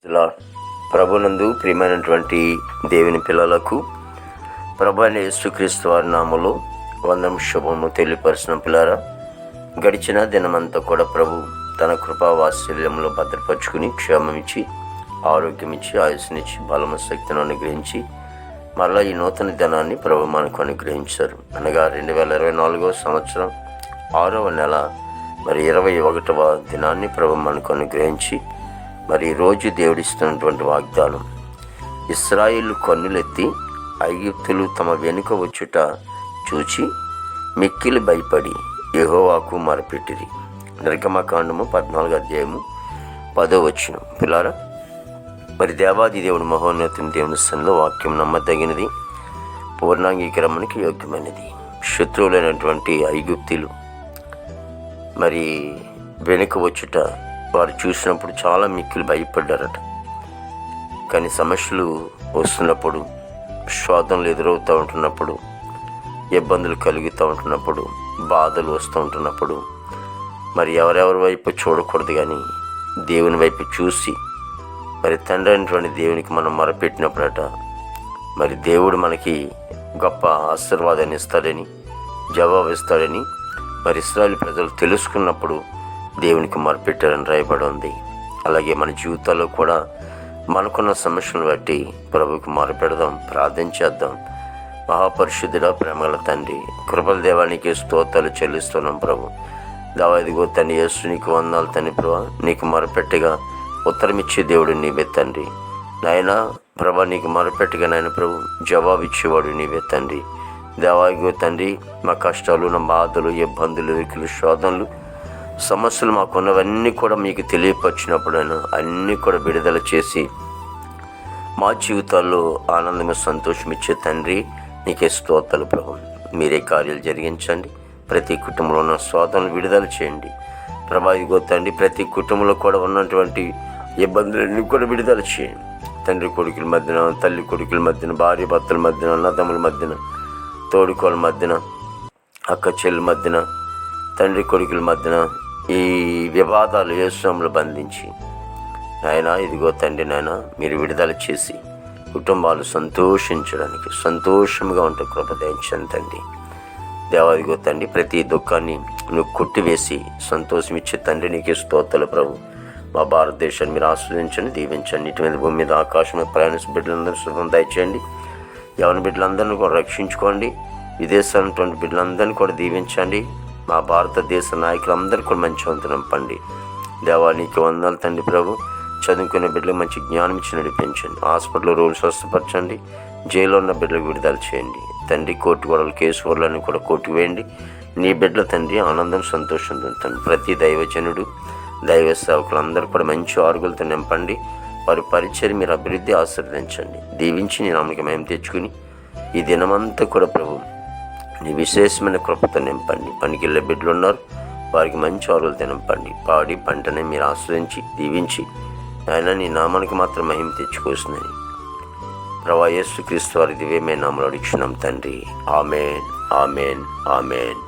ఇలా ప్రభునందు ప్రియమైనటువంటి దేవుని పిల్లలకు ప్రభు అయిన యేసుక్రీస్తు వారి నామములో వందనం శుభము తెలియపరిచిన పిల్లారా, గడిచిన దినమంతా కూడా ప్రభు తన కృపావాత్సల్యంలో భద్రపరుచుకుని క్షేమమిచ్చి ఆరోగ్యమిచ్చి ఆయుస్సునిచ్చి బలము శక్తిని అనుగ్రహించి మరలా ఈ నూతన దినాన్ని ప్రభు మనకు అనుగ్రహించారు. అనగా 2024 సంవత్సరం 6వ నెల 21వ దినాన్ని ప్రభు మనకు అనుగ్రహించి మరి రోజు దేవుడిస్తున్నటువంటి వాగ్దానం, ఇశ్రాయేలు కన్నులెత్తి ఐగుప్తులు తమ వెనుక వచ్చుట చూచి మిక్కిలి భయపడి యెహోవాకు మొరపెట్టిరి. నిర్గమకాండము 14వ అధ్యాయము 10వ వచనం. పిల్లారా, మరి దేవాది దేవుడు మహోన్నతుని దేవుని సన్నిధిలో వాక్యం నమ్మదగినది, పూర్ణాంగీకరణకి యోగ్యమైనది. శత్రువులైనటువంటి ఐగుప్తులు మరి వెనుక వచ్చుట వారు చూసినప్పుడు చాలా మిక్కిలి భయపడ్డారట. కానీ సమస్యలు వస్తున్నప్పుడు, శోధనలు ఎదురవుతూ ఉంటున్నప్పుడు, ఇబ్బందులు కలుగుతూ ఉంటున్నప్పుడు, బాధలు వస్తూ ఉంటున్నప్పుడు మరి ఎవరెవరి వైపు చూడకూడదు, కానీ దేవుని వైపు చూసి మరి తండ్రి అయినటువంటి దేవునికి మనం మొరపెట్టినప్పుడట మరి దేవుడు మనకి గొప్ప ఆశీర్వాదాన్ని ఇస్తాడని, జవాబు ఇస్తాడని మరి ఇశ్రాయేలు ప్రజలు తెలుసుకున్నప్పుడు దేవునికి మొరపెట్టారని రాయబడి ఉంది. అలాగే మన జీవితాల్లో కూడా మనకున్న సమస్యలను బట్టి ప్రభువుకి మొరపెడదాం, ప్రార్థన చేద్దాం. మహాపరిశుద్ధుడా, ప్రేమగల తండ్రి, కృపల దేవానికి స్తోత్రాలు చెల్లిస్తున్నాం ప్రభు. దావీదుగో తండ్రి యేసు నీకు వందనాలు తండ్రి. ప్రభా, నీకు మొరపెట్టగా ఉత్తరమిచ్చే దేవుడు నీవే తండ్రి. నాయన ప్రభా, నీకు మొరపెట్టగా నాయన ప్రభు జవాబు ఇచ్చేవాడు నీవే తండ్రి. దేవాదిగో తండ్రి, మా కష్టాలు, నా బాధలు, ఇబ్బందులు, ఇరుకులు, శోధనలు, సమస్యలు మాకున్నవన్నీ కూడా మీకు తెలియపరిచినప్పుడు అన్నీ కూడా విడుదల చేసి మా జీవితాల్లో ఆనందంగా సంతోషం ఇచ్చే తండ్రి, నీకే స్తోత్రాలు ప్రభు. మీరే కార్యాలు జరిగించండి. ప్రతి కుటుంబంలో ఉన్న శోధనలు విడుదల చేయండి ప్రభా. ఇదిగో తండ్రి, ప్రతి కుటుంబంలో కూడా ఉన్నటువంటి ఇబ్బందులన్నీ కూడా విడుదల చేయండి తండ్రి. కొడుకుల మధ్యన, తల్లి కొడుకుల మధ్యన, భార్య భర్తల మధ్యన, అన్నదమ్ముల మధ్యన, తోడుకోల మధ్యన, అక్క చెల్లి మధ్యన, తండ్రి కొడుకుల మధ్యన ఈ వివాదాలు యేసునామములో బంధించి నాయన ఇదిగో తండ్రి నాయన మీరు విడుదల చేసి కుటుంబాలు సంతోషించడానికి, సంతోషంగా ఉంటే కృప దయచేయండి తండ్రి. దేవాదిగో తండ్రి, ప్రతి దుఃఖాన్ని నువ్వు కొట్టివేసి సంతోషం ఇచ్చే తండ్రి, నీకే స్తోత్రాలు ప్రభు. మా భారతదేశాన్ని మీరు ఆస్వాదించండి, దీవించండి. ఇటు మీద భూమి మీద ఆకాశం మీద ప్రయాణించే బిడ్డలందరూ శుభం దయచేయండి. యవన బిడ్డలందరినీ కూడా రక్షించుకోండి. విదేశాలటువంటి బిడ్డలందరినీ కూడా దీవించండి. మా భారతదేశ నాయకులందరూ కూడా మంచి వంతనం పండి. దేవానికి వందనాలు తండ్రి ప్రభు. చదువుకునే బిడ్డలకు మంచి జ్ఞానం ఇచ్చి నడిపించండి. హాస్పిటల్లో రోజులు స్వస్థపరచండి. జైల్లో ఉన్న బిడ్డలకు విడుదల చేయండి తండ్రి. కోర్టు గొడవలు, కేసు గొడవలను కూడా కోర్టు వేయండి. నీ బిడ్డల తండ్రి ఆనందం, సంతోషం తండ్రి. ప్రతి దైవజనుడు, దైవ సేవకులందరూ కూడా మంచి ఆరుగులతో నింపండి. వారి పరిచయం మీరు అభివృద్ధి ఆశీర్వదించండి. దీవించి నీ నామకి మేము తెచ్చుకుని ఈ దినమంతా కూడా ప్రభు నీ విశేషమైన కృపతో నింపండి. పనికిళ్ళే బిడ్డలు ఉన్నారు, వారికి మంచి ఆరులతో నింపండి. పాడి పంటని మీరు ఆస్వాదించి దీవించి ఆయన నీ నామానికి మాత్రం మహిమ తెచ్చుకోవస్తుందని ప్రభు యేసుక్రీస్తు వారి దివ్యమైన నామములో అడుగుచున్నాం తండ్రి. ఆమేన్, ఆమేన్, ఆమేన్.